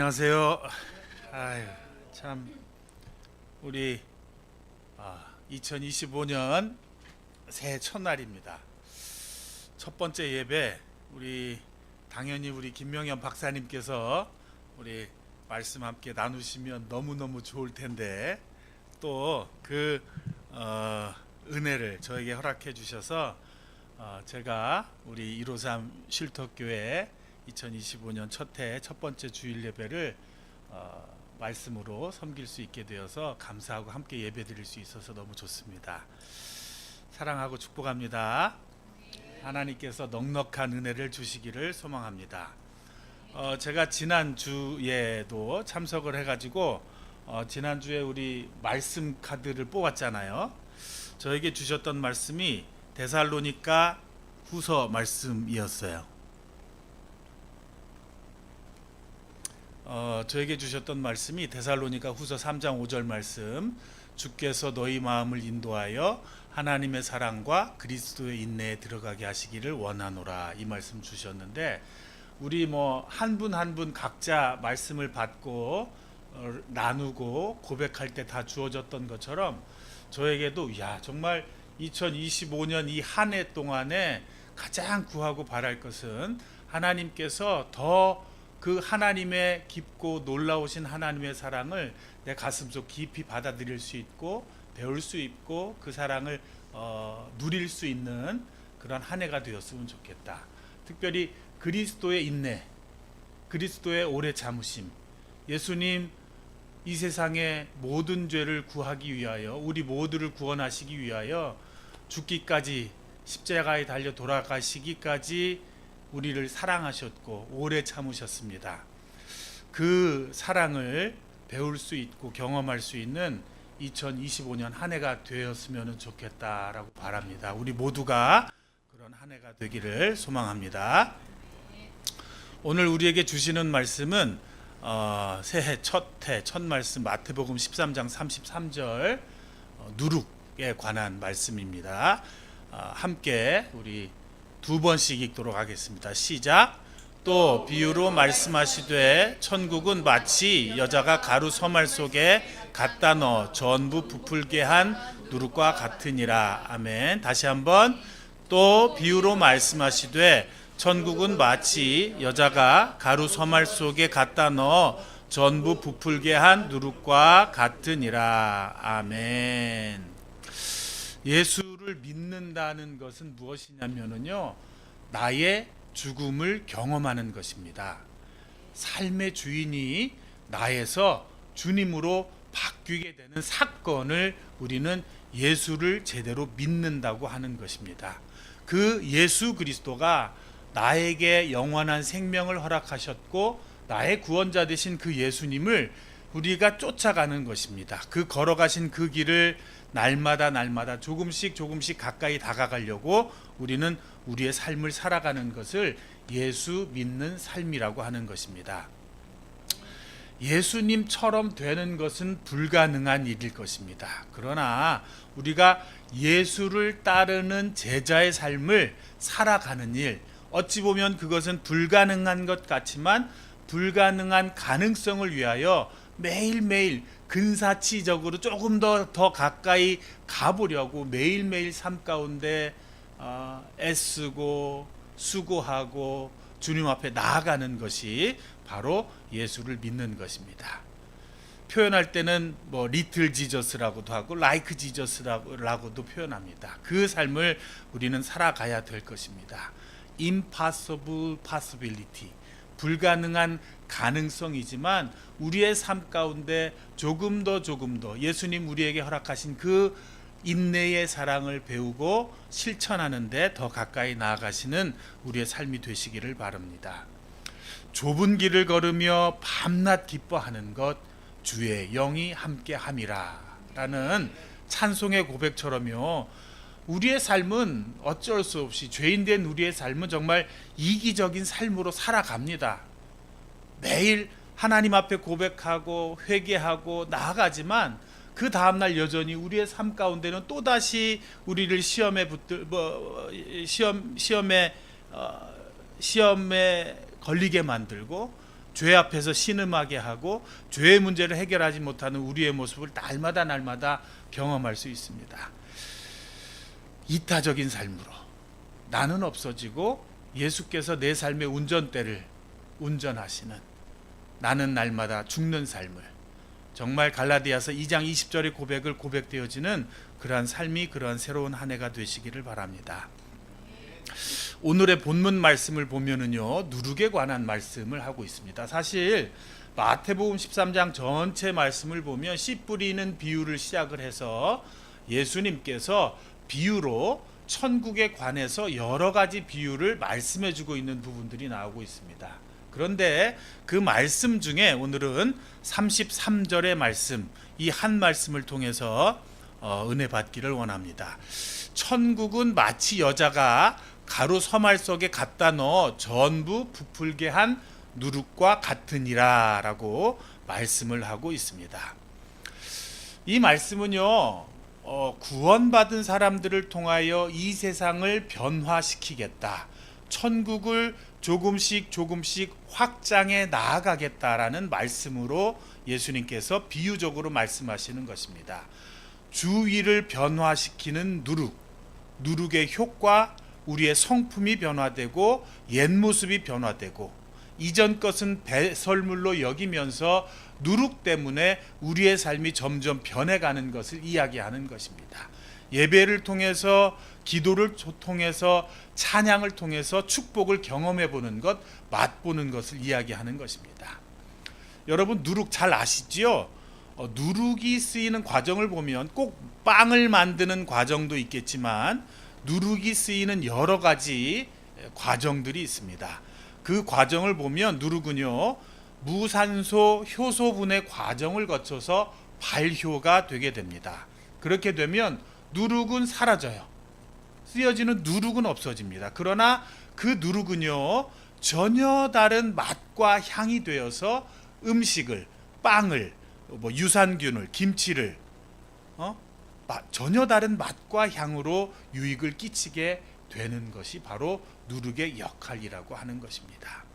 안녕하세요. 아유, 참 우리 2025년 새해 첫날입니다. 첫 번째 예배 당연히 우리 김명현 박사님께서 우리 말씀 함께 나누시면 너무너무 좋을 텐데 또 그 은혜를 저에게 허락해 주셔서 제가 우리 153 쉴터교회 2025년 첫 번째 주일 예배를 말씀으로 섬길 수 있게 되어서 감사하고 함께 예배 드릴 수 있어서 너무 좋습니다. 사랑하고 축복합니다. 하나님께서 넉넉한 은혜를 주시기를 소망합니다. 제가 지난주에도 참석을 해가지고 지난주에 우리 말씀 카드를 뽑았잖아요. 저에게 주셨던 말씀이 데살로니가 후서 말씀이었어요. 저에게 주셨던 말씀이 데살로니가 후서 3장 5절 말씀, 주께서 너희 마음을 인도하여 하나님의 사랑과 그리스도의 인내에 들어가게 하시기를 원하노라, 이 말씀 주셨는데, 우리 한 분 한 분 각자 말씀을 받고 나누고 고백할 때 다 주어졌던 것처럼 저에게도 정말 2025년 이 한 해 동안에 가장 구하고 바랄 것은 하나님께서 더 그 하나님의 깊고 놀라우신 하나님의 사랑을 내 가슴속 깊이 받아들일 수 있고 배울 수 있고 그 사랑을 누릴 수 있는 그런 한 해가 되었으면 좋겠다. 특별히 그리스도의 인내, 그리스도의 오래 참으심, 예수님 이 세상의 모든 죄를 구하기 위하여, 우리 모두를 구원하시기 위하여 죽기까지, 십자가에 달려 돌아가시기까지 우리를 사랑하셨고 오래 참으셨습니다. 그 사랑을 배울 수 있고 경험할 수 있는 2025년 한 해가 되었으면 좋겠다라고 바랍니다. 우리 모두가 그런 한 해가 되기를 소망합니다. 오늘 우리에게 주시는 말씀은 새해 첫 말씀 마태복음 13장 33절 누룩에 관한 말씀입니다. 함께 우리 두 번씩 읽도록 하겠습니다. 시작. 또 비유로 말씀하시되 천국은 마치 여자가 가루 서말 속에 갖다 넣어 전부 부풀게 한 누룩과 같으니라. 아멘. 다시 한번. 또 비유로 말씀하시되 천국은 마치 여자가 가루 서말 속에 갖다 넣어 전부 부풀게 한 누룩과 같으니라. 아멘. 예수를 믿는다는 것은 무엇이냐면요, 나의 죽음을 경험하는 것입니다. 삶의 주인이 나에서 주님으로 바뀌게 되는 사건을 우리는 예수를 제대로 믿는다고 하는 것입니다. 그 예수 그리스도가 나에게 영원한 생명을 허락하셨고 나의 구원자 되신 그 예수님을 우리가 쫓아가는 것입니다. 그 걸어가신 그 길을 날마다 조금씩 가까이 다가가려고 우리는 우리의 삶을 살아가는 것을 예수 믿는 삶이라고 하는 것입니다. 예수님처럼 되는 것은 불가능한 일일 것입니다. 그러나 우리가 예수를 따르는 제자의 삶을 살아가는 일, 어찌 보면 그것은 불가능한 것 같지만 불가능한 가능성을 위하여 매일매일 근사치적으로 조금 더 가까이 가보려고 매일매일 삶 가운데 애쓰고 수고하고 주님 앞에 나아가는 것이 바로 예수를 믿는 것입니다. 표현할 때는 리틀 지저스라고도 하고 라이크 지저스라고도 표현합니다. 그 삶을 우리는 살아가야 될 것입니다. impossible possibility, 불가능한 가능성이지만 우리의 삶 가운데 조금 더 예수님 우리에게 허락하신 그 인내의 사랑을 배우고 실천하는데 더 가까이 나아가시는 우리의 삶이 되시기를 바랍니다. 좁은 길을 걸으며 밤낮 기뻐하는 것 주의 영이 함께함이라 라는 찬송의 고백처럼요, 우리의 삶은 어쩔 수 없이 죄인된 우리의 삶은 정말 이기적인 삶으로 살아갑니다. 매일 하나님 앞에 고백하고 회개하고 나아가지만 그 다음날 여전히 우리의 삶 가운데는 또다시 우리를 시험에 걸리게 만들고 죄 앞에서 신음하게 하고 죄의 문제를 해결하지 못하는 우리의 모습을 날마다 경험할 수 있습니다. 이타적인 삶으로 나는 없어지고 예수께서 내 삶의 운전대를 운전하시는, 나는 날마다 죽는 삶을, 정말 갈라디아서 2장 20절의 고백을 고백되어지는 그러한 삶이, 그러한 새로운 한 해가 되시기를 바랍니다. 오늘의 본문 말씀을 보면은요, 누룩에 관한 말씀을 하고 있습니다. 사실 마태복음 13장 전체 말씀을 보면 씨 뿌리는 비유를 시작을 해서 예수님께서 비유로 천국에 관해서 여러 가지 비유를 말씀해 주고 있는 부분들이 나오고 있습니다. 그런데 그 말씀 중에 오늘은 33절의 말씀, 이 한 말씀을 통해서 은혜 받기를 원합니다. 천국은 마치 여자가 가루 서말 속에 갖다 넣어 전부 부풀게 한 누룩과 같으니라 라고 말씀을 하고 있습니다. 이 말씀은요, 구원받은 사람들을 통하여 이 세상을 변화시키겠다, 천국을 조금씩 확장해 나아가겠다라는 말씀으로 예수님께서 비유적으로 말씀하시는 것입니다. 주위를 변화시키는 누룩의 효과, 우리의 성품이 변화되고 옛 모습이 변화되고 이전 것은 배설물로 여기면서 누룩 때문에 우리의 삶이 점점 변해가는 것을 이야기하는 것입니다. 예배를 통해서, 기도를 통해서, 찬양을 통해서 축복을 경험해 보는 것, 맛보는 것을 이야기하는 것입니다. 여러분, 누룩 잘 아시지요? 누룩이 쓰이는 과정을 보면 꼭 빵을 만드는 과정도 있겠지만 누룩이 쓰이는 여러 가지 과정들이 있습니다. 그 과정을 보면 누룩은요, 무산소 효소분해 과정을 거쳐서 발효가 되게 됩니다. 그렇게 되면 누룩은 사라져요. 쓰여지는 누룩은 없어집니다. 그러나 그 누룩은요, 전혀 다른 맛과 향이 되어서 음식을, 빵을, 유산균을, 김치를 전혀 다른 맛과 향으로 유익을 끼치게 되는 것이 바로 누룩의 역할이라고 하는 것입니다.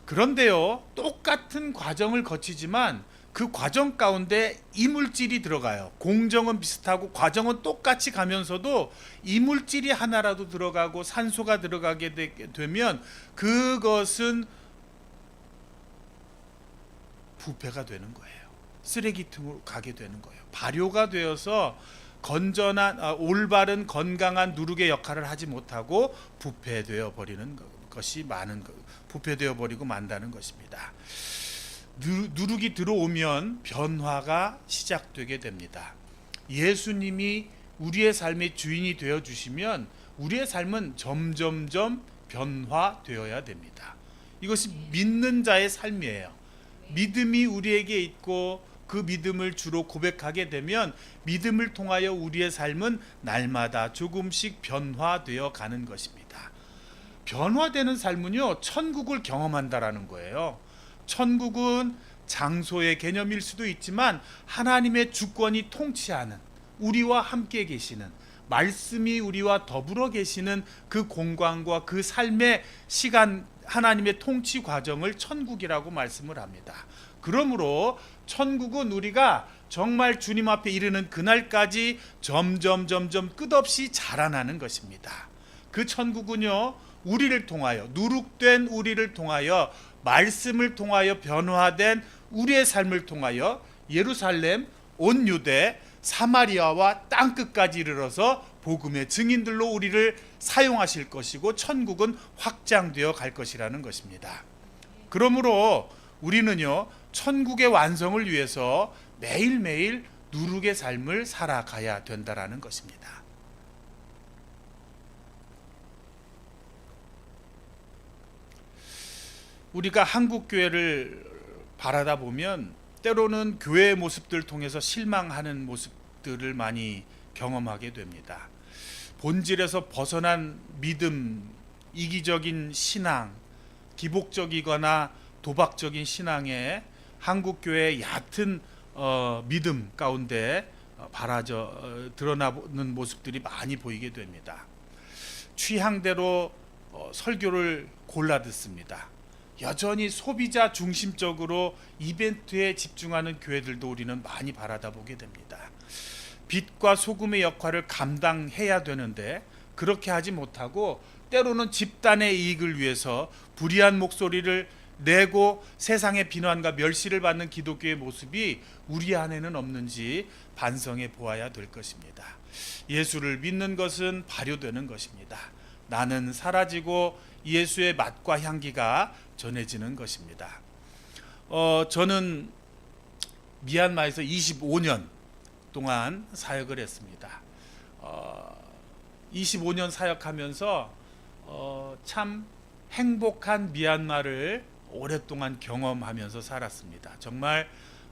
그런데요, 똑같은 과정을 거치지만 그 과정 가운데 이물질이 들어가요. 공정은 비슷하고 과정은 똑같이 가면서도 이물질이 하나라도 들어가고 산소가 들어가게 되면 그것은 부패가 되는 거예요. 쓰레기통으로 가게 되는 거예요. 발효가 되어서 건전한, 올바른 건강한 누룩의 역할을 하지 못하고 부패되어 버리는 것이 부패되어 버리고 만다는 것입니다. 누룩이 들어오면 변화가 시작되게 됩니다. 예수님이 우리의 삶의 주인이 되어 주시면 우리의 삶은 점점점 변화되어야 됩니다. 이것이 믿는 자의 삶이에요. 믿음이 우리에게 있고 그 믿음을 주로 고백하게 되면 믿음을 통하여 우리의 삶은 날마다 조금씩 변화되어 가는 것입니다. 변화되는 삶은요, 천국을 경험한다라는 거예요. 천국은 장소의 개념일 수도 있지만 하나님의 주권이 통치하는, 우리와 함께 계시는, 말씀이 우리와 더불어 계시는 그 공간과 그 삶의 시간, 하나님의 통치 과정을 천국이라고 말씀을 합니다. 그러므로 천국은 우리가 정말 주님 앞에 이르는 그날까지 점점 끝없이 자라나는 것입니다. 그 천국은요, 우리를 통하여, 누룩된 우리를 통하여, 말씀을 통하여 변화된 우리의 삶을 통하여 예루살렘, 온 유대, 사마리아와 땅끝까지 이르러서 복음의 증인들로 우리를 사용하실 것이고 천국은 확장되어 갈 것이라는 것입니다. 그러므로 우리는요, 천국의 완성을 위해서 매일매일 누룩의 삶을 살아가야 된다라는 것입니다. 우리가 한국 교회를 바라다 보면 때로는 교회의 모습들 통해서 실망하는 모습들을 많이 경험하게 됩니다. 본질에서 벗어난 믿음, 이기적인 신앙, 기복적이거나 도박적인 신앙에 한국 교회의 얕은 믿음 가운데 드러나는 모습들이 많이 보이게 됩니다. 취향대로 설교를 골라 듣습니다. 여전히 소비자 중심적으로 이벤트에 집중하는 교회들도 우리는 많이 바라다 보게 됩니다. 빛과 소금의 역할을 감당해야 되는데 그렇게 하지 못하고 때로는 집단의 이익을 위해서 불의한 목소리를 내고 세상의 비난과 멸시를 받는 기독교의 모습이 우리 안에는 없는지 반성해 보아야 될 것입니다. 예수를 믿는 것은 발효되는 것입니다. 나는 사라지고 예수의 맛과 향기가 전해지는 것입니다. 저는 미얀마에서 25년 동안 사역을 했습니다. 25년 사역하면서 참 행복한 미얀마를 오랫동안 경험하면서 살았습니다. 정말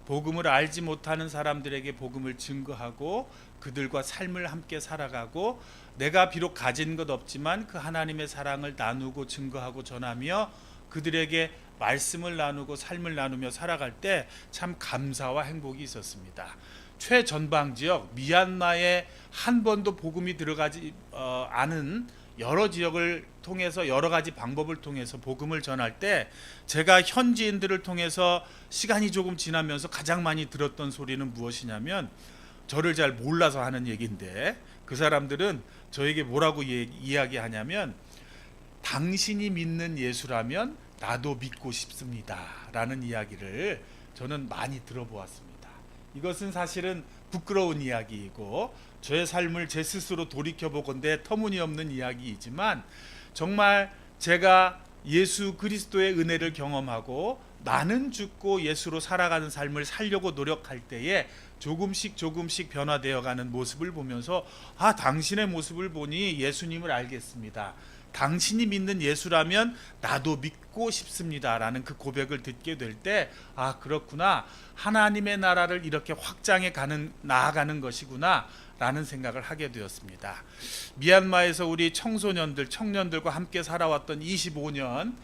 복음을 알지 못하는 사람들에게 복음을 증거하고 그들과 삶을 함께 살아가고 내가 비록 가진 것 없지만 그 하나님의 사랑을 나누고 증거하고 전하며 그들에게 말씀을 나누고 삶을 나누며 살아갈 때 참 감사와 행복이 있었습니다. 최전방 지역 미얀마에 한 번도 복음이 들어가지 않은 여러 지역을 통해서 여러 가지 방법을 통해서 복음을 전할 때 제가 현지인들을 통해서 시간이 조금 지나면서 가장 많이 들었던 소리는 무엇이냐면 저를 잘 몰라서 하는 얘기인데 그 사람들은 저에게 뭐라고 이야기하냐면 당신이 믿는 예수라면 나도 믿고 싶습니다 라는 이야기를 저는 많이 들어보았습니다. 이것은 사실은 부끄러운 이야기이고 저의 삶을 제 스스로 돌이켜보건대 터무니없는 이야기이지만 정말 제가 예수 그리스도의 은혜를 경험하고 나는 죽고 예수로 살아가는 삶을 살려고 노력할 때에 조금씩 변화되어가는 모습을 보면서 당신의 모습을 보니 예수님을 알겠습니다. 당신이 믿는 예수라면 나도 믿고 싶습니다 라는 그 고백을 듣게 될 때 그렇구나, 하나님의 나라를 이렇게 확장해 나아가는 것이구나 라는 생각을 하게 되었습니다. 미얀마에서 우리 청년들과 함께 살아왔던 25년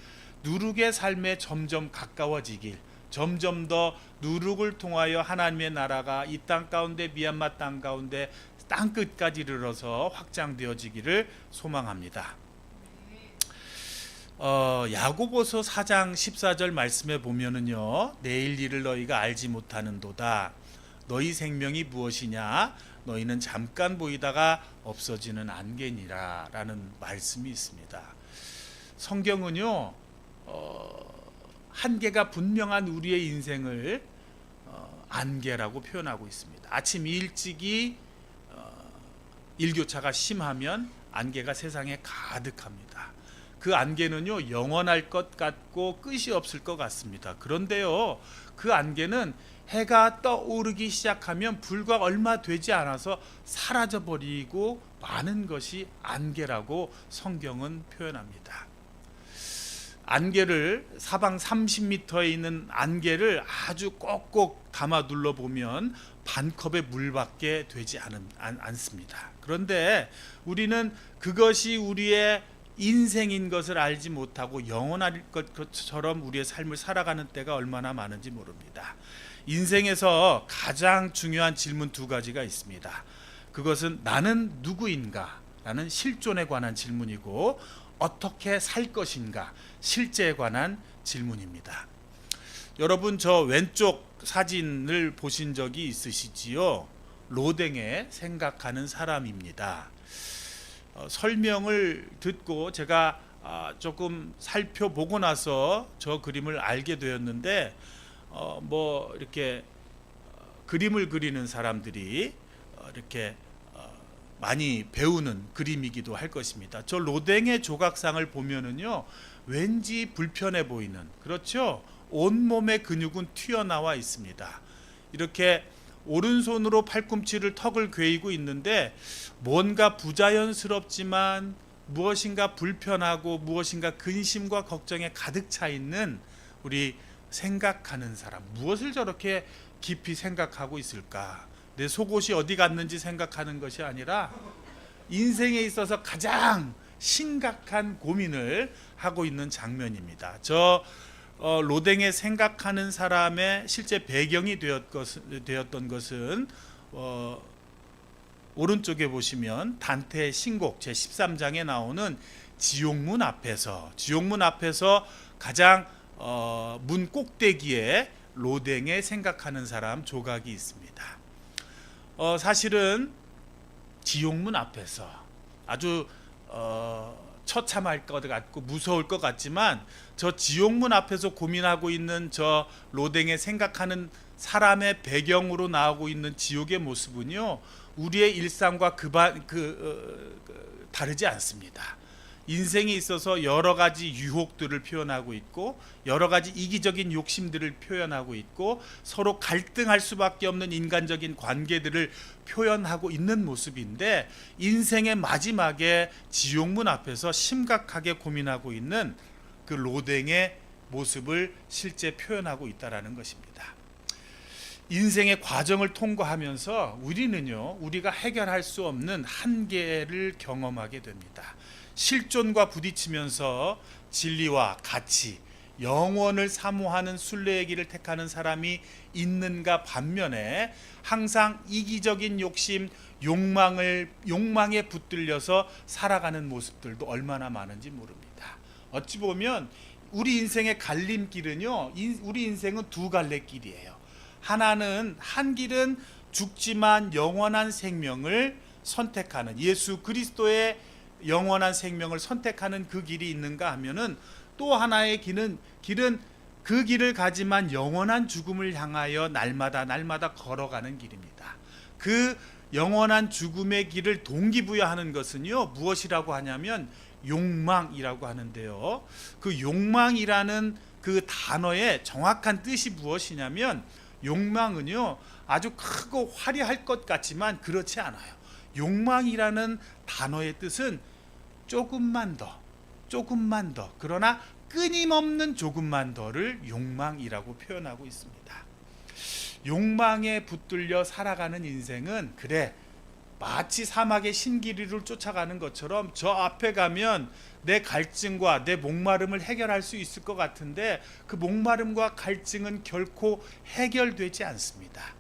누룩의 삶에 점점 가까워지길, 점점 더 누룩을 통하여 하나님의 나라가 이 땅 가운데 미얀마 땅 가운데 땅끝까지 이르러서 확장되어지기를 소망합니다. 야고보서 4장 14절 말씀에 보면은요, 내일 일을 너희가 알지 못하는도다. 너희 생명이 무엇이냐? 너희는 잠깐 보이다가 없어지는 안개니라 라는 말씀이 있습니다. 성경은요, 한계가 분명한 우리의 인생을 안개라고 표현하고 있습니다. 아침 일찍이 일교차가 심하면 안개가 세상에 가득합니다. 그 안개는요, 영원할 것 같고 끝이 없을 것 같습니다. 그런데요, 그 안개는 해가 떠오르기 시작하면 불과 얼마 되지 않아서 사라져버리고 마는 것이 안개라고 성경은 표현합니다. 안개를 사방 30m에 있는 안개를 아주 꼭꼭 담아 눌러보면 반컵의 물밖에 되지 않습니다. 그런데 우리는 그것이 우리의 인생인 것을 알지 못하고 영원할 것처럼 우리의 삶을 살아가는 때가 얼마나 많은지 모릅니다. 인생에서 가장 중요한 질문 두 가지가 있습니다. 그것은 나는 누구인가? 라는 실존에 관한 질문이고 어떻게 살 것인가? 실제에 관한 질문입니다. 여러분, 저 왼쪽 사진을 보신 적이 있으시지요? 로댕의 생각하는 사람입니다. 설명을 듣고 제가 조금 살펴보고 나서 저 그림을 알게 되었는데 이렇게 그림을 그리는 사람들이 이렇게 많이 배우는 그림이기도 할 것입니다. 저 로댕의 조각상을 보면은요, 왠지 불편해 보이는, 그렇죠? 온몸의 근육은 튀어나와 있습니다. 이렇게 오른손으로 팔꿈치를 턱을 괴이고 있는데 뭔가 부자연스럽지만 무엇인가 불편하고 무엇인가 근심과 걱정에 가득 차 있는 우리 생각하는 사람. 무엇을 저렇게 깊이 생각하고 있을까? 내 속옷이 어디 갔는지 생각하는 것이 아니라 인생에 있어서 가장 심각한 고민을 하고 있는 장면입니다. 저 로댕의 생각하는 사람의 실제 배경이 되었던 것은 오른쪽에 보시면 단테의 신곡 제13장에 나오는 지옥문 앞에서 가장 문 꼭대기에 로댕에 생각하는 사람 조각이 있습니다. 사실은 지옥문 앞에서 아주 처참할 것 같고 무서울 것 같지만 저 지옥문 앞에서 고민하고 있는 저 로댕에 생각하는 사람의 배경으로 나오고 있는 지옥의 모습은요, 우리의 일상과 다르지 않습니다. 인생에 있어서 여러 가지 유혹들을 표현하고 있고 여러 가지 이기적인 욕심들을 표현하고 있고 서로 갈등할 수밖에 없는 인간적인 관계들을 표현하고 있는 모습인데, 인생의 마지막에 지옥문 앞에서 심각하게 고민하고 있는 그 로댕의 모습을 실제 표현하고 있다라는 것입니다. 인생의 과정을 통과하면서 우리가 해결할 수 없는 한계를 경험하게 됩니다. 실존과 부딪히면서 진리와 가치, 영원을 사모하는 순례의 길을 택하는 사람이 있는가 반면에 항상 이기적인 욕심, 욕망에 붙들려서 살아가는 모습들도 얼마나 많은지 모릅니다. 어찌 보면 우리 인생의 갈림길은요, 우리 인생은 두 갈래 길이에요. 한 길은 죽지만 영원한 생명을 선택하는, 예수 그리스도의 영원한 생명을 선택하는 그 길이 있는가 하면은, 또 하나의 길은 그 길을 가지만 영원한 죽음을 향하여 날마다 걸어가는 길입니다. 그 영원한 죽음의 길을 동기부여하는 것은요, 무엇이라고 하냐면 욕망이라고 하는데요. 그 욕망이라는 그 단어의 정확한 뜻이 무엇이냐면, 욕망은요 아주 크고 화려할 것 같지만 그렇지 않아요. 욕망이라는 단어의 뜻은 조금만 더, 그러나 끊임없는 조금만 더를 욕망이라고 표현하고 있습니다. 욕망에 붙들려 살아가는 인생은 마치 사막의 신기루를 쫓아가는 것처럼 저 앞에 가면 내 갈증과 내 목마름을 해결할 수 있을 것 같은데, 그 목마름과 갈증은 결코 해결되지 않습니다.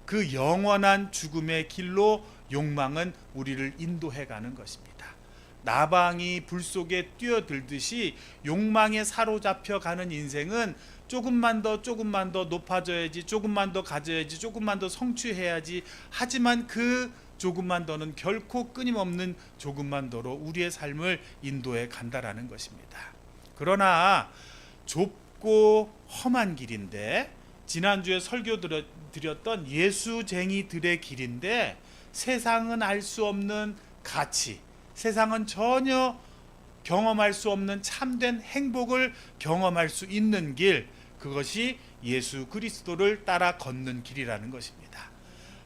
그 영원한 죽음의 길로 욕망은 우리를 인도해 가는 것입니다. 나방이 불 속에 뛰어들듯이 욕망에 사로잡혀 가는 인생은 조금만 더 높아져야지, 조금만 더 가져야지, 조금만 더 성취해야지, 하지만 그 조금만 더는 결코 끊임없는 조금만 더로 우리의 삶을 인도해 간다라는 것입니다. 그러나 좁고 험한 길인데, 지난주에 설교 드렸던 예수쟁이들의 길인데, 세상은 알 수 없는 가치, 세상은 전혀 경험할 수 없는 참된 행복을 경험할 수 있는 길, 그것이 예수 그리스도를 따라 걷는 길이라는 것입니다.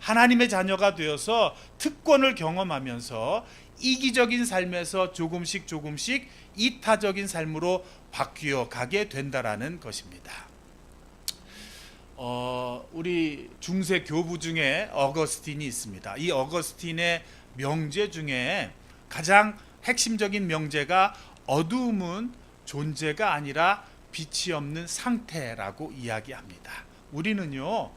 하나님의 자녀가 되어서 특권을 경험하면서 이기적인 삶에서 조금씩 이타적인 삶으로 바뀌어 가게 된다라는 것입니다. 우리 중세 교부 중에 어거스틴이 있습니다. 이 어거스틴의 명제 중에 가장 핵심적인 명제가 어두움은 존재가 아니라 빛이 없는 상태라고 이야기합니다. 우리는요,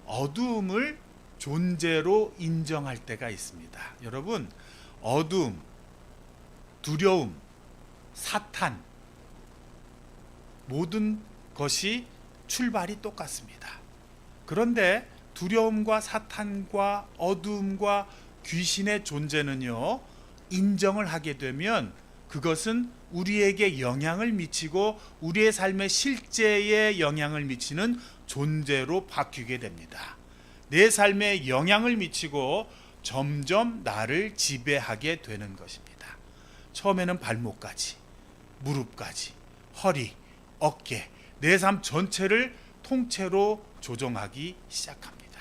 어두움을 존재로 인정할 때가 있습니다. 여러분, 어두움, 두려움, 사탄, 모든 것이 출발이 똑같습니다. 그런데 두려움과 사탄과 어두움과 귀신의 존재는요, 인정을 하게 되면 그것은 우리에게 영향을 미치고 우리의 삶의 실제에 영향을 미치는 존재로 바뀌게 됩니다. 내 삶에 영향을 미치고 점점 나를 지배하게 되는 것입니다. 처음에는 발목까지, 무릎까지, 허리, 어깨, 내 삶 전체를 통째로 조종하기 시작합니다.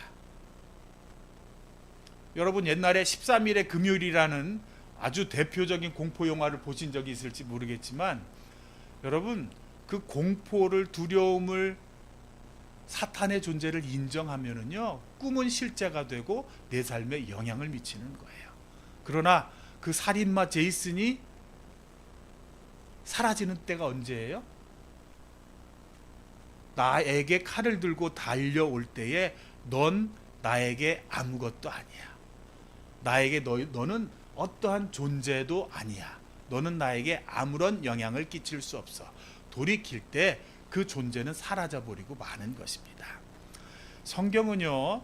여러분, 옛날에 13일의 금요일이라는 아주 대표적인 공포 영화를 보신 적이 있을지 모르겠지만, 여러분, 그 공포를, 두려움을, 사탄의 존재를 인정하면은요, 꿈은 실제가 되고 내 삶에 영향을 미치는 거예요. 그러나 그 살인마 제이슨이 사라지는 때가 언제예요? 나에게 칼을 들고 달려올 때에 넌 나에게 아무것도 아니야. 나에게 너는 어떠한 존재도 아니야. 너는 나에게 아무런 영향을 끼칠 수 없어. 돌이킬 때 그 존재는 사라져 버리고 마는 것입니다. 성경은요,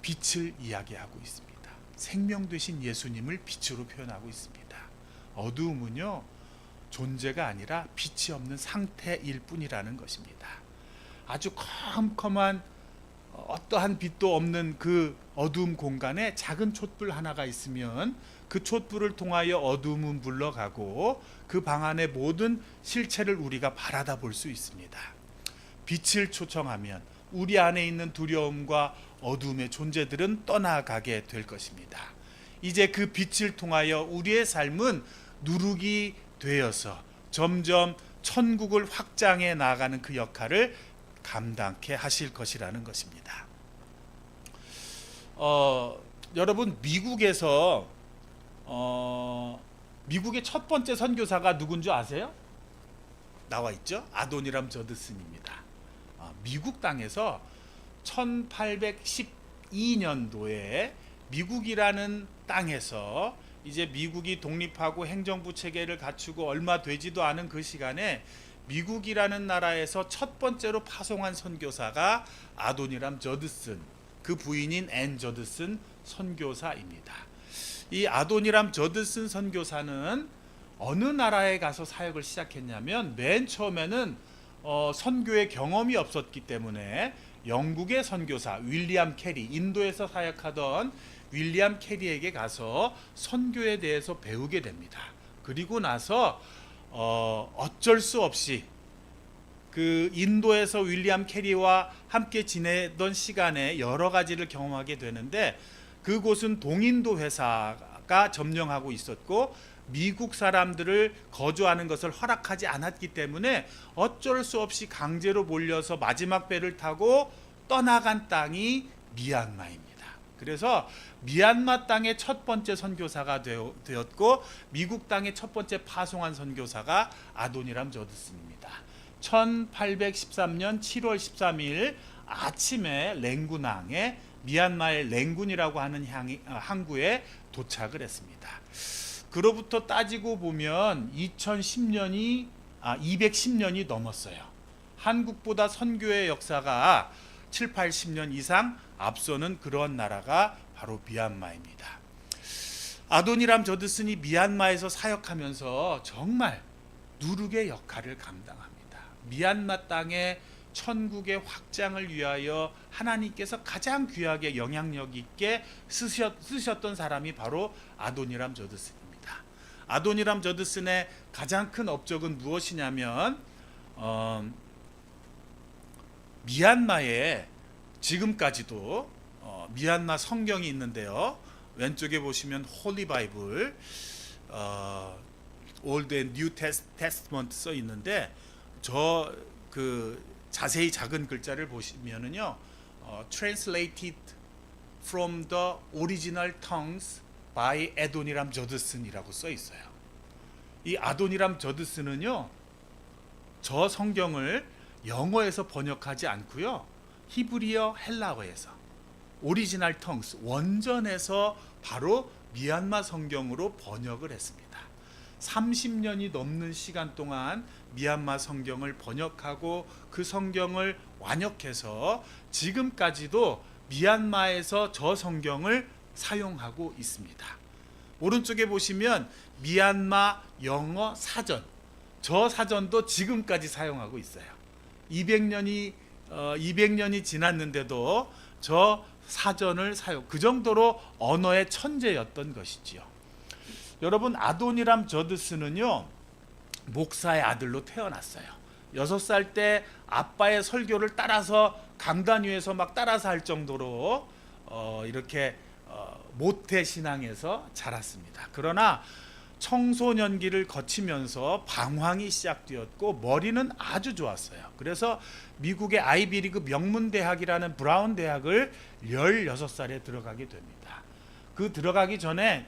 빛을 이야기하고 있습니다. 생명 되신 예수님을 빛으로 표현하고 있습니다. 어두움은요, 존재가 아니라 빛이 없는 상태일 뿐이라는 것입니다. 아주 컴컴한 어떠한 빛도 없는 그 어두움 공간에 작은 촛불 하나가 있으면 그 촛불을 통하여 어두움은 물러가고 그 방 안의 모든 실체를 우리가 바라다 볼 수 있습니다. 빛을 초청하면 우리 안에 있는 두려움과 어두움의 존재들은 떠나가게 될 것입니다. 이제 그 빛을 통하여 우리의 삶은 누룩이 되어서 점점 천국을 확장해 나가는 그 역할을 감당케 하실 것이라는 것입니다. 여러분, 미국에서 미국의 첫 번째 선교사가 누군지 아세요? 나와 있죠? 아도니람 저드슨입니다. 미국 땅에서 1812년도에 미국이라는 땅에서 이제 미국이 독립하고 행정부 체계를 갖추고 얼마 되지도 않은 그 시간에 미국이라는 나라에서 첫 번째로 파송한 선교사가 아도니람 저드슨, 그 부인인 앤 저드슨 선교사입니다. 이 아도니람 저드슨 선교사는 어느 나라에 가서 사역을 시작했냐면 맨 처음에는 선교의 경험이 없었기 때문에 영국의 선교사 윌리엄 캐리, 인도에서 사역하던 윌리엄 캐리에게 가서 선교에 대해서 배우게 됩니다. 그리고 나서 어쩔 수 없이 그 인도에서 윌리엄 캐리와 함께 지내던 시간에 여러 가지를 경험하게 되는데, 그곳은 동인도 회사가 점령하고 있었고 미국 사람들을 거주하는 것을 허락하지 않았기 때문에 어쩔 수 없이 강제로 몰려서 마지막 배를 타고 떠나간 땅이 미얀마입니다. 그래서 미얀마 땅의 첫 번째 선교사가 되었고 미국 땅의 첫 번째 파송한 선교사가 아도니람 저드슨입니다. 1813년 7월 13일 아침에 랭군항에 미얀마의 랭군이라고 하는 항구에 도착을 했습니다. 그로부터 따지고 보면 210년이 넘었어요. 한국보다 선교의 역사가 7, 80년 이상 앞서는 그런 나라가 바로 미얀마입니다. 아도니람 저드슨이 미얀마에서 사역하면서 정말 누룩의 역할을 감당합니다. 미얀마 땅의 천국의 확장을 위하여 하나님께서 가장 귀하게 영향력 있게 쓰셨던 사람이 바로 아도니람 저드슨입니다. 아도니람 저드슨의 가장 큰 업적은 무엇이냐면 미얀마에 지금까지도 미얀마 성경이 있는데요. 왼쪽에 보시면 홀리 바이블, 올드 앤 뉴 테스트먼트 써 있는데 자세히 작은 글자를 보시면은요, translated from the original tongues by 아도니람 저드슨이라고 써 있어요. 이 아도니람 저드슨은요, 저 성경을 영어에서 번역하지 않고요, 히브리어 헬라어에서 오리지널 텅스 원전에서 바로 미얀마 성경으로 번역을 했습니다. 30년이 넘는 시간 동안 미얀마 성경을 번역하고 그 성경을 완역해서 지금까지도 미얀마에서 저 성경을 사용하고 있습니다. 오른쪽에 보시면 미얀마 영어 사전, 저 사전도 지금까지 사용하고 있어요. 200년이 지났는데도 저 사전을 그 정도로 언어의 천재였던 것이지요. 여러분, 아도니람 저드슨은요, 목사의 아들로 태어났어요. 6살 때 아빠의 설교를 따라서 강단 위에서 막 따라서 할 정도로 이렇게 모태 신앙에서 자랐습니다. 그러나 청소년기를 거치면서 방황이 시작되었고 머리는 아주 좋았어요. 그래서 미국의 아이비리그 명문대학이라는 브라운 대학을 16살에 들어가게 됩니다. 그 들어가기 전에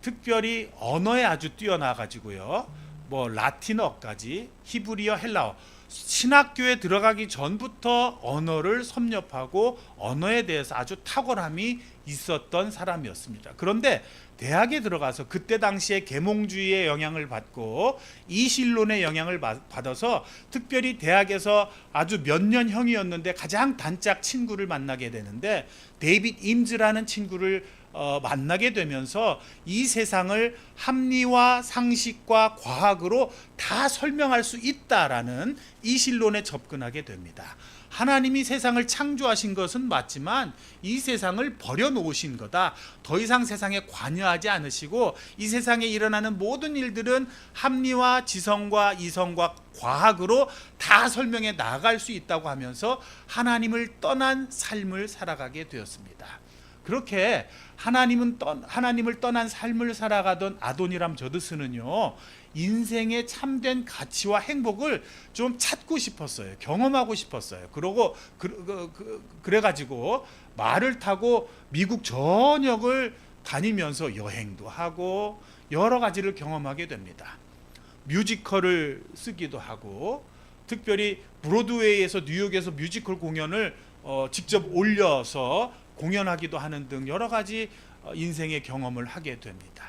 특별히 언어에 아주 뛰어나 가지고요, 뭐 라틴어까지 히브리어, 헬라어, 신학교에 들어가기 전부터 언어를 섭렵하고 언어에 대해서 아주 탁월함이 있었던 사람이었습니다. 그런데 대학에 들어가서 그때 당시에 계몽주의의 영향을 받고 이실론의 영향을 받아서 특별히 대학에서 아주 몇 년형이었는데 가장 단짝 친구를 만나게 되는데 데이빗 임즈라는 친구를 만나게 되면서 이 세상을 합리와 상식과 과학으로 다 설명할 수 있다라는 이실론에 접근하게 됩니다. 하나님이 세상을 창조하신 것은 맞지만 이 세상을 버려놓으신 거다. 더 이상 세상에 관여하지 않으시고 이 세상에 일어나는 모든 일들은 합리와 지성과 이성과 과학으로 다 설명해 나갈 수 있다고 하면서 하나님을 떠난 삶을 살아가게 되었습니다. 그렇게 하나님을 떠난 삶을 살아가던 아도니람 저드스는요, 인생의 참된 가치와 행복을 좀 찾고 싶었어요. 경험하고 싶었어요. 그러고 그래가지고 말을 타고 미국 전역을 다니면서 여행도 하고 여러 가지를 경험하게 됩니다. 뮤지컬을 쓰기도 하고, 특별히 브로드웨이에서 뉴욕에서 뮤지컬 공연을 직접 올려서 공연하기도 하는 등 여러 가지 인생의 경험을 하게 됩니다.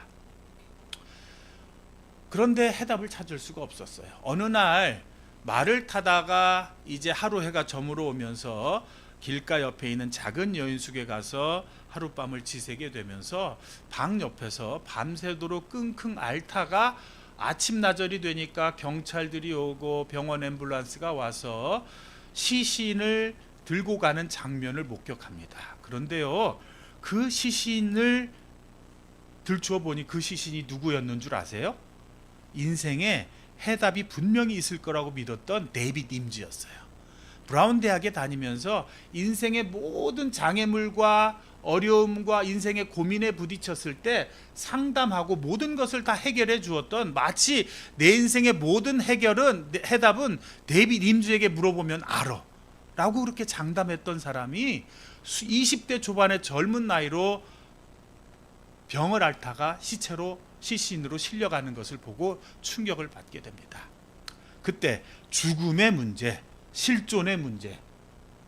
그런데 해답을 찾을 수가 없었어요. 어느 날 말을 타다가 이제 하루 해가 저물어 오면서 길가 옆에 있는 작은 여인숙에 가서 하룻밤을 지새게 되면서 방 옆에서 밤새도록 끙끙 앓다가 아침나절이 되니까 경찰들이 오고 병원 앰뷸런스가 와서 시신을 들고 가는 장면을 목격합니다. 그런데요, 그 시신을 들추어 보니 그 시신이 누구였는 줄 아세요? 인생에 해답이 분명히 있을 거라고 믿었던 데이빗 임즈였어요. 브라운 대학에 다니면서 인생의 모든 장애물과 어려움과 인생의 고민에 부딪혔을 때 상담하고 모든 것을 다 해결해 주었던, 마치 내 인생의 모든 해답은 데이빗 임즈에게 물어보면 알아 라고 그렇게 장담했던 사람이 20대 초반의 젊은 나이로 병을 앓다가 시신으로 실려가는 것을 보고 충격을 받게 됩니다. 그때 죽음의 문제, 실존의 문제,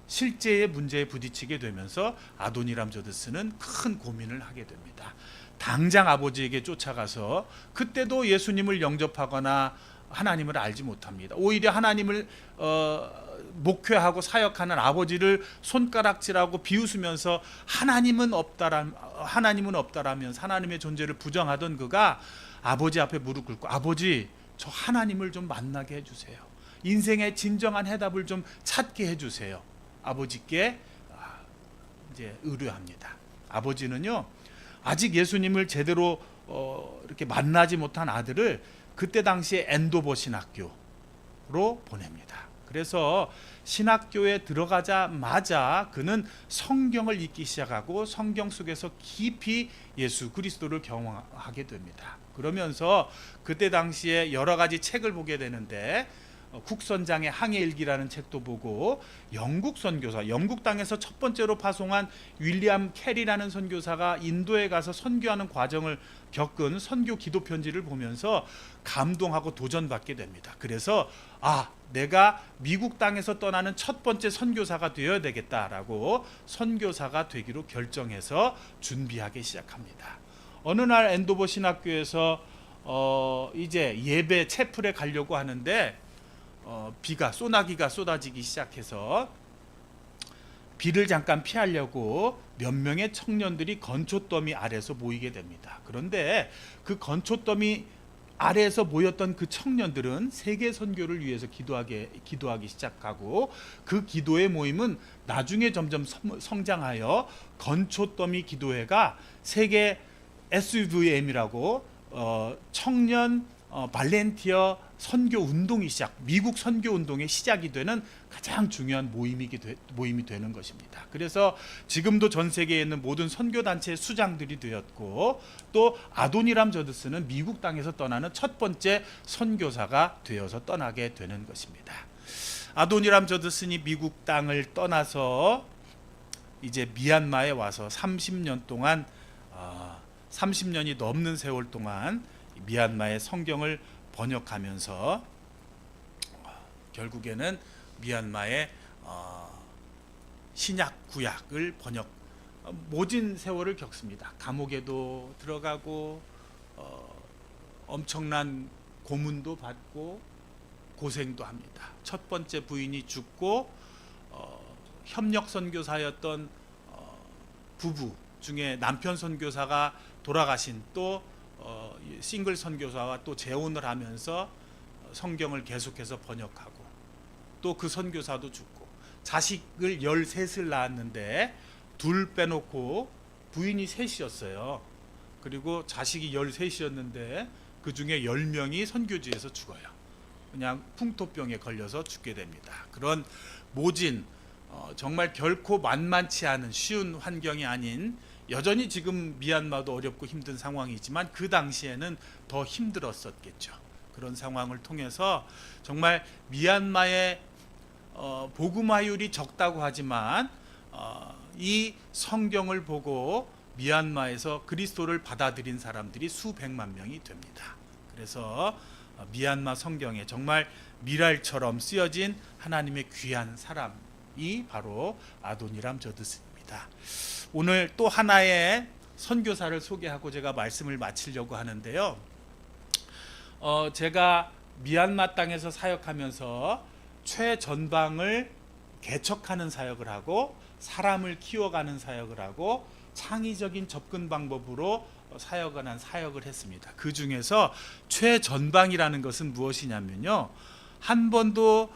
실제의 문제에 부딪히게 되면서 아도니람 저드스는 큰 고민을 하게 됩니다. 당장 아버지에게 쫓아가서, 그때도 예수님을 영접하거나 하나님을 알지 못합니다. 오히려 하나님을 목회하고 사역하는 아버지를 손가락질하고 비웃으면서 하나님은 없다라면서 하나님의 존재를 부정하던 그가 아버지 앞에 무릎 꿇고, 아버지, 저 하나님을 좀 만나게 해주세요. 인생의 진정한 해답을 좀 찾게 해주세요. 아버지께 이제 의뢰합니다. 아버지는요, 아직 예수님을 제대로 이렇게 만나지 못한 아들을 그때 당시에 엔도버 신학교로 보냅니다. 그래서 신학교에 들어가자마자 그는 성경을 읽기 시작하고 성경 속에서 깊이 예수 그리스도를 경험하게 됩니다. 그러면서 그때 당시에 여러 가지 책을 보게 되는데, 국선장의 항해일기라는 책도 보고, 영국 선교사, 영국 땅에서 첫 번째로 파송한 윌리엄 캐리라는 선교사가 인도에 가서 선교하는 과정을 겪은 선교 기도 편지를 보면서 감동하고 도전받게 됩니다. 그래서 내가 미국 땅에서 떠나는 첫 번째 선교사가 되어야 되겠다라고 선교사가 되기로 결정해서 준비하기 시작합니다. 어느 날 엔도버 신학교에서 이제 예배 채플에 가려고 하는데 소나기가 쏟아지기 시작해서 비를 잠깐 피하려고 몇 명의 청년들이 건초더미 아래서 모이게 됩니다. 그런데 그 건초더미 아래에서 모였던 그 청년들은 세계 선교를 위해서 기도하기 시작하고, 그 기도의 모임은 나중에 점점 성장하여 건초더미 기도회가 세계 SVM이라고 청년 발렌티어 선교 운동이 미국 선교 운동의 시작이 되는 가장 중요한 모임이 되는 것입니다. 그래서 지금도 전 세계에 있는 모든 선교 단체의 수장들이 되었고, 또 아도니람 저드스는 미국 땅에서 떠나는 첫 번째 선교사가 되어서 떠나게 되는 것입니다. 아도니람 저드스니 미국 땅을 떠나서 이제 미얀마에 와서 30년이 넘는 세월 동안 미얀마의 성경을 번역하면서 결국에는 미얀마의 신약 구약을 번역 모진 세월을 겪습니다. 감옥에도 들어가고 엄청난 고문도 받고 고생도 합니다. 첫 번째 부인이 죽고 협력 선교사였던 부부 중에 남편 선교사가 돌아가신 또 싱글 선교사와 또 재혼을 하면서 성경을 계속해서 번역하고 또 그 선교사도 죽고 자식을 13을 낳았는데 둘 빼놓고 부인이 셋이었어요. 그리고 자식이 13이었는데 그 중에 10명이 선교지에서 죽어요. 그냥 풍토병에 걸려서 죽게 됩니다. 그런 모진 정말 결코 만만치 않은 쉬운 환경이 아닌 여전히 지금 미얀마도 어렵고 힘든 상황이지만 그 당시에는 더 힘들었었겠죠. 그런 상황을 통해서 정말 미얀마의 복음화율이 적다고 하지만 이 성경을 보고 미얀마에서 그리스도를 받아들인 사람들이 수백만 명이 됩니다. 그래서 미얀마 성경에 정말 미랄처럼 쓰여진 하나님의 귀한 사람이 바로 아도니람 저드스입니다. 오늘 또 하나의 선교사를 소개하고 제가 말씀을 마치려고 하는데요. 제가 미얀마 땅에서 사역하면서 최전방을 개척하는 사역을 하고 사람을 키워가는 사역을 하고 창의적인 접근 방법으로 사역을 했습니다. 그 중에서 최전방이라는 것은 무엇이냐면요, 한 번도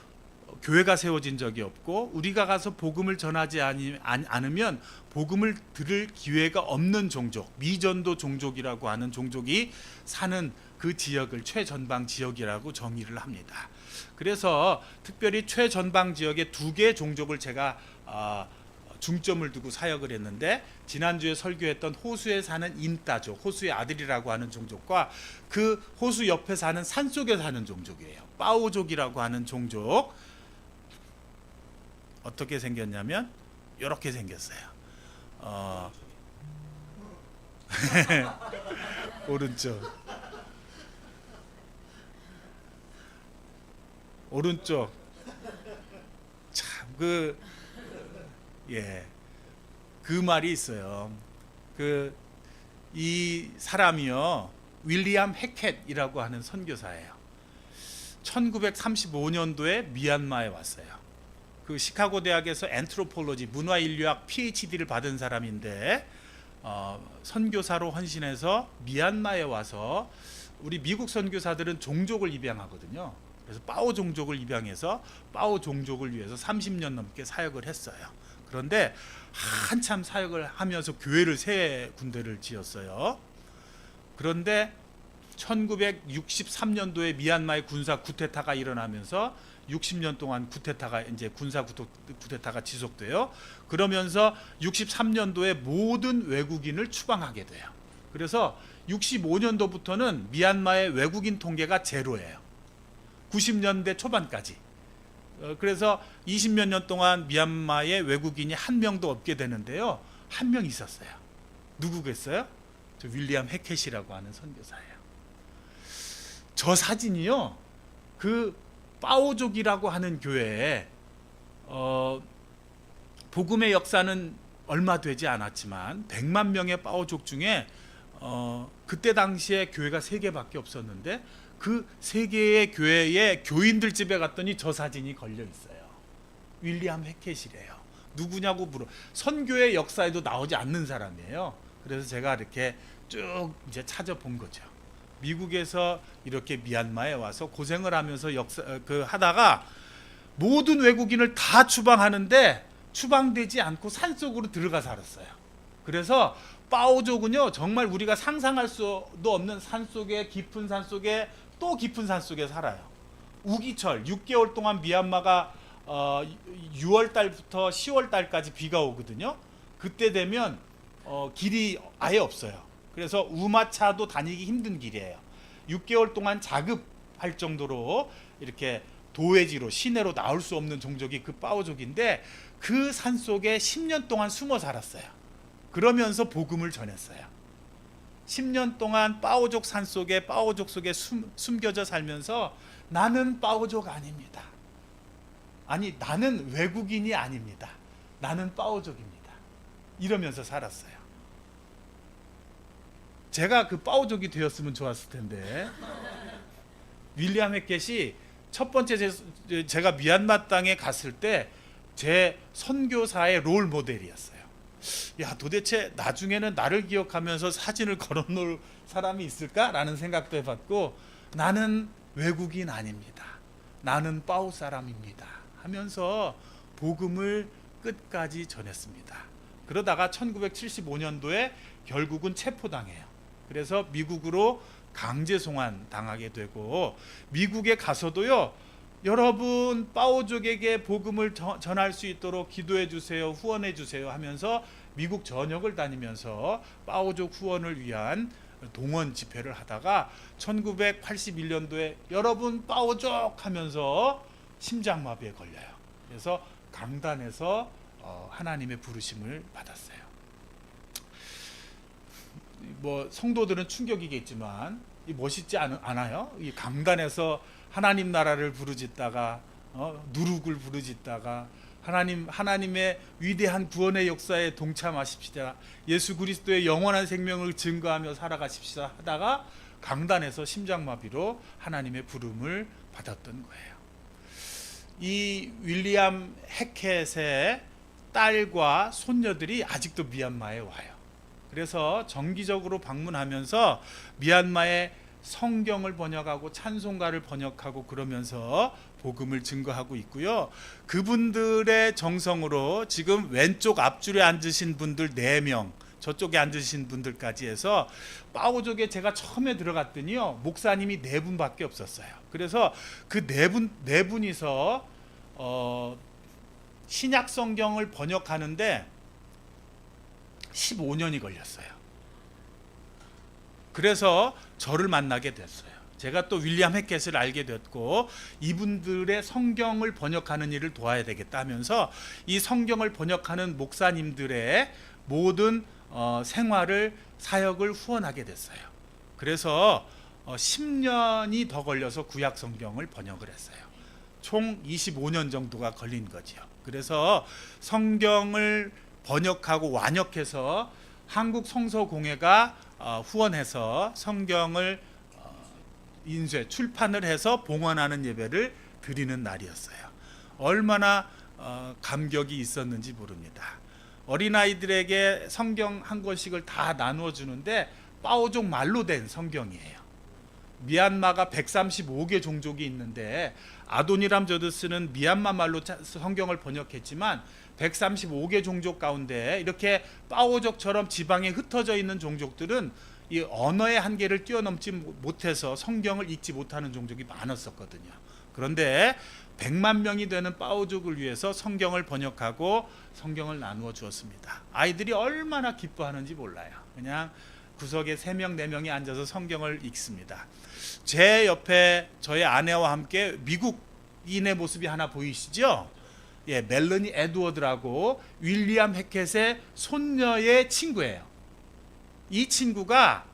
교회가 세워진 적이 없고 우리가 가서 복음을 전하지 않으면 복음을 들을 기회가 없는 종족, 미전도 종족이라고 하는 종족이 사는 그 지역을 최전방 지역이라고 정의를 합니다. 그래서 특별히 최전방 지역에 2개의 종족을 제가 중점을 두고 사역을 했는데, 지난주에 설교했던 호수에 사는 인따족, 호수의 아들이라고 하는 종족과 그 호수 옆에 사는 산속에 사는 종족이에요. 빠오족이라고 하는 종족. 어떻게 생겼냐면 이렇게 생겼어요. 오른쪽 참 그 말이 있어요. 이 사람이요, 윌리엄 해켓이라고 하는 선교사예요. 1935년도에 미얀마에 왔어요. 그 시카고 대학에서 엔트로폴로지 문화인류학 PhD를 받은 사람인데 선교사로 헌신해서 미얀마에 와서, 우리 미국 선교사들은 종족을 입양하거든요. 그래서 빠오 종족을 입양해서 빠오 종족을 위해서 30년 넘게 사역을 했어요. 그런데 한참 사역을 하면서 교회를 3군데를 지었어요. 그런데 1963년도에 미얀마의 군사 쿠데타가 일어나면서 60년 동안 군사 쿠데타가 지속돼요. 그러면서 63년도에 모든 외국인을 추방하게 돼요. 그래서 65년도부터는 미얀마의 외국인 통계가 제로예요. 90년대 초반까지. 그래서 20몇 년 동안 미얀마의 외국인이 한 명도 없게 되는데요. 한 명 있었어요. 누구겠어요? 저 윌리엄 해켓이라고 하는 선교사예요. 저 사진이요, 그 빠오족이라고 하는 교회에 복음의 역사는 얼마 되지 않았지만 100만 명의 빠오족 중에 그때 당시에 교회가 3개밖에 없었는데 그 3개의 교회의 교인들 집에 갔더니 저 사진이 걸려 있어요. 윌리엄 해켓이래요. 누구냐고 선교의 역사에도 나오지 않는 사람이에요. 그래서 제가 이렇게 쭉 이제 찾아본 거죠. 미국에서 이렇게 미얀마에 와서 고생을 하면서 하다가 모든 외국인을 다 추방하는데 추방되지 않고 산속으로 들어가 살았어요. 그래서 빠오족은요, 정말 우리가 상상할 수도 없는 산속에, 깊은 산속에, 또 깊은 산속에 살아요. 우기철 6개월 동안 미얀마가 6월 달부터 10월 달까지 비가 오거든요. 그때 되면 길이 아예 없어요. 그래서 우마차도 다니기 힘든 길이에요. 6개월 동안 자급할 정도로 이렇게 도회지로, 시내로 나올 수 없는 종족이 그 빠오족인데, 그 산속에 10년 동안 숨어 살았어요. 그러면서 복음을 전했어요. 10년 동안 빠오족 산속에 빠오족 속에 숨겨져 살면서 나는 빠오족 아닙니다. 아니, 나는 외국인이 아닙니다. 나는 빠오족입니다. 이러면서 살았어요. 제가 그 빠오족이 되었으면 좋았을 텐데. 윌리엄 해켓이 첫 번째 제가 미얀마 땅에 갔을 때 제 선교사의 롤 모델이었어요. 야, 도대체 나중에는 나를 기억하면서 사진을 걸어놓을 사람이 있을까라는 생각도 해봤고, 나는 외국인 아닙니다. 나는 빠오 사람입니다 하면서 복음을 끝까지 전했습니다. 그러다가 1975년도에 결국은 체포당해요. 그래서 미국으로 강제 송환 당하게 되고, 미국에 가서도요, 여러분 빠오족에게 복음을 전할 수 있도록 기도해 주세요, 후원해 주세요 하면서 미국 전역을 다니면서 빠오족 후원을 위한 동원 집회를 하다가 1981년도에 여러분 빠오족 하면서 심장마비에 걸려요. 그래서 강단에서 하나님의 부르심을 받았어요. 뭐 성도들은 충격이겠지만 멋있지 않아요? 이 강단에서 하나님 나라를 부르짖다가 누룩을 부르짖다가 하나님의 위대한 구원의 역사에 동참하십시다, 예수 그리스도의 영원한 생명을 증거하며 살아가십시다 하다가 강단에서 심장마비로 하나님의 부름을 받았던 거예요. 이 윌리엄 해켓의 딸과 손녀들이 아직도 미얀마에 와요. 그래서 정기적으로 방문하면서 미얀마의 성경을 번역하고 찬송가를 번역하고 그러면서 복음을 증거하고 있고요. 그분들의 정성으로 지금 왼쪽 앞줄에 앉으신 분들 4명, 저쪽에 앉으신 분들까지 해서 빠오족에 제가 처음에 들어갔더니요, 목사님이 4분밖에 없었어요. 그래서 그 4분이서 신약 성경을 번역하는데 15년이 걸렸어요. 그래서 저를 만나게 됐어요. 제가 또 윌리엄 해켓을 알게 됐고, 이분들의 성경을 번역하는 일을 도와야 되겠다 하면서 이 성경을 번역하는 목사님들의 모든 생활을, 사역을 후원하게 됐어요. 그래서 10년이 더 걸려서 구약 성경을 번역을 했어요. 총 25년 정도가 걸린 거죠. 그래서 성경을 번역하고 완역해서 한국 성서공회가 후원해서 성경을 인쇄, 출판을 해서 봉헌하는 예배를 드리는 날이었어요. 얼마나 감격이 있었는지 모릅니다. 어린아이들에게 성경 한 권씩을 다 나누어 주는데 빠오족 말로 된 성경이에요. 미얀마가 135개 종족이 있는데 아도니람 저드스는 미얀마 말로 성경을 번역했지만 135개 종족 가운데 이렇게 빠오족처럼 지방에 흩어져 있는 종족들은 이 언어의 한계를 뛰어넘지 못해서 성경을 읽지 못하는 종족이 많았었거든요. 그런데 100만 명이 되는 빠오족을 위해서 성경을 번역하고 성경을 나누어 주었습니다. 아이들이 얼마나 기뻐하는지 몰라요. 그냥 구석에 3명, 4명이 앉아서 성경을 읽습니다. 제 옆에 저의 아내와 함께 미국인의 모습이 하나 보이시죠? 예, 멜러니 에드워드라고 윌리엄 해켓의 손녀의 친구예요. 이 친구가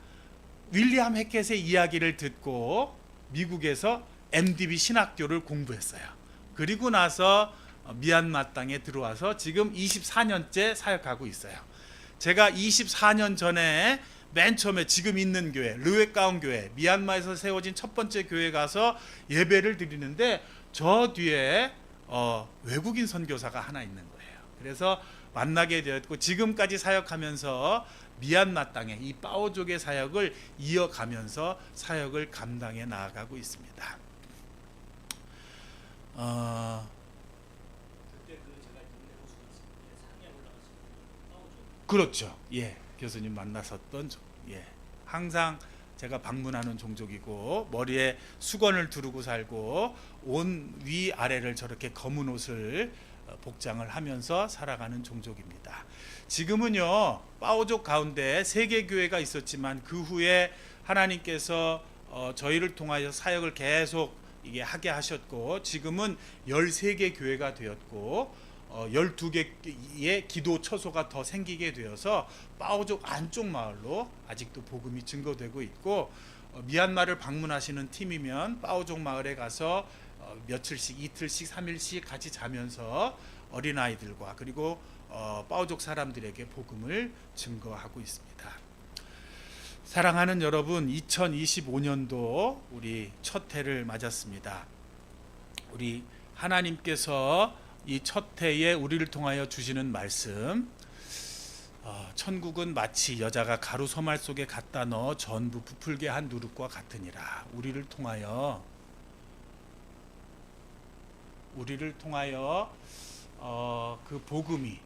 윌리엄 해켓의 이야기를 듣고 미국에서 MDB 신학교를 공부했어요. 그리고 나서 미얀마 땅에 들어와서 지금 24년째 사역하고 있어요. 제가 24년 전에 맨 처음에 지금 있는 교회, 르웨가운 교회, 미얀마에서 세워진 첫 번째 교회 가서 예배를 드리는데 저 뒤에 외국인 선교사가 하나 있는 거예요. 그래서 만나게 되었고 지금까지 사역하면서 미얀마 땅에 이 빠오족의 사역을 이어가면서 사역을 감당해 나아가고 있습니다. 그렇죠. 예, 교수님 만났었던 예, 항상 제가 방문하는 종족이고 머리에 수건을 두르고 살고 온 위 아래를 저렇게 검은 옷을 복장을 하면서 살아가는 종족입니다. 지금은요 빠오족 가운데 3개 교회가 있었지만 그 후에 하나님께서 저희를 통하여 사역을 계속 이게 하게 하셨고 지금은 13개 교회가 되었고 12개의 기도 처소가 더 생기게 되어서 파오족 안쪽 마을로 아직도 복음이 증거되고 있고, 미얀마를 방문하시는 팀이면 파오족 마을에 가서 며칠씩, 이틀씩, 3일씩 같이 자면서 어린아이들과 그리고 파오족 사람들에게 복음을 증거하고 있습니다. 사랑하는 여러분, 2025년도 우리 첫 해를 맞았습니다. 우리 하나님께서 이 첫 해에 우리를 통하여 주시는 말씀, 천국은 마치 여자가 가루 소말 속에 갖다 넣어 전부 부풀게 한 누룩과 같으니라. 우리를 통하여 그 복음이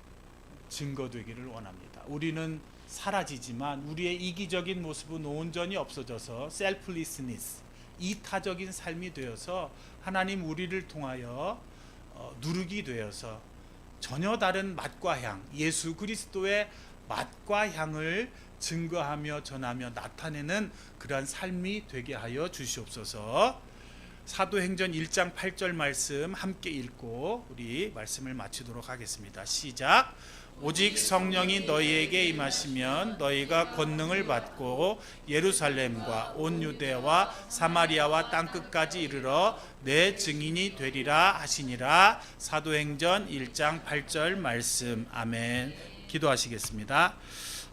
증거되기를 원합니다. 우리는 사라지지만 우리의 이기적인 모습은 온전히 없어져서 selflessness, 이타적인 삶이 되어서 하나님 우리를 통하여 누룩이 되어서 전혀 다른 맛과 향, 예수 그리스도의 맛과 향을 증거하며 전하며 나타내는 그러한 삶이 되게 하여 주시옵소서. 사도행전 1장 8절 말씀 함께 읽고 우리 말씀을 마치도록 하겠습니다. 시작. 오직 성령이 너희에게 임하시면 너희가 권능을 받고 예루살렘과 온 유대와 사마리아와 땅끝까지 이르러 내 증인이 되리라 하시니라. 사도행전 1장 8절 말씀. 아멘. 기도하시겠습니다.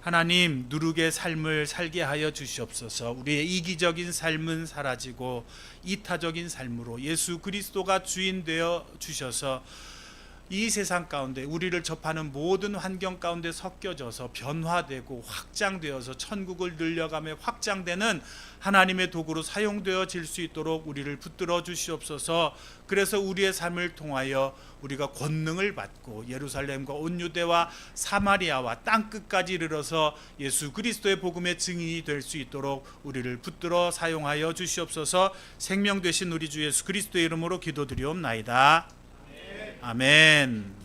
하나님, 누룩의 삶을 살게 하여 주시옵소서. 우리의 이기적인 삶은 사라지고 이타적인 삶으로 예수 그리스도가 주인 되어 주셔서 이 세상 가운데 우리를 접하는 모든 환경 가운데 섞여져서 변화되고 확장되어서 천국을 늘려가며 확장되는 하나님의 도구로 사용되어질 수 있도록 우리를 붙들어 주시옵소서. 그래서 우리의 삶을 통하여 우리가 권능을 받고 예루살렘과 온 유대와 사마리아와 땅끝까지 이르러서 예수 그리스도의 복음의 증인이 될 수 있도록 우리를 붙들어 사용하여 주시옵소서. 생명 되신 우리 주 예수 그리스도의 이름으로 기도드리옵나이다. 아멘.